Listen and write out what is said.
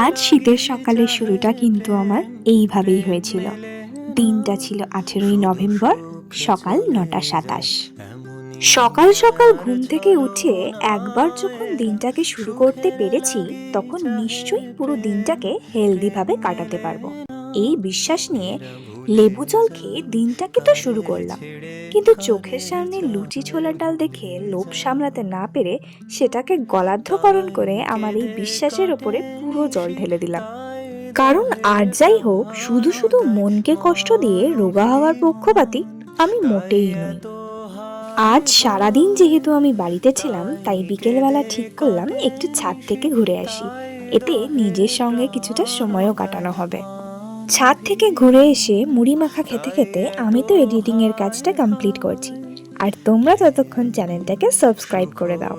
আজ শীতের সকালের শুরুটা কিন্তু আমার এইভাবেই হয়েছিল। দিনটা ছিল 18ই নভেম্বর, সকাল 9:27। সকাল সকাল ঘুম থেকে উঠে একবার যখন দিনটাকে শুরু করতে পেরেছি, তখন নিশ্চয়ই পুরো দিনটাকে হেলদিভাবে কাটাতে পারবো, এই বিশ্বাস নিয়ে লেবু জল খেয়ে দিনটাকে তো শুরু করলাম। কিন্তু চোখের সামনে লুচি ছোলার ডাল দেখে লোভ সামলাতে না পেরে সেটাকে গলাধ্যকরণ করে আমার এই বিশ্বাসের ওপরে পুরো জল ঢেলে দিলাম। কারণ আর যাই হোক, শুধু শুধু মনকে কষ্ট দিয়ে রোগা হওয়ার পক্ষপাতী আমি মোটেই নই। আজ সারাদিন যেহেতু আমি বাড়িতে ছিলাম, তাই বিকেলবেলা ঠিক করলাম একটু ছাদ থেকে ঘুরে আসি। এতে নিজের সঙ্গে কিছুটা সময়ও কাটানো হবে। ছাদ থেকে ঘুরে এসে মুড়ি মাখা খেতে খেতে আমি তো এডিটিং এর কাজটা কমপ্লিট করছি, আর তোমরা ততক্ষণ চ্যানেলটাকে সাবস্ক্রাইব করে দাও।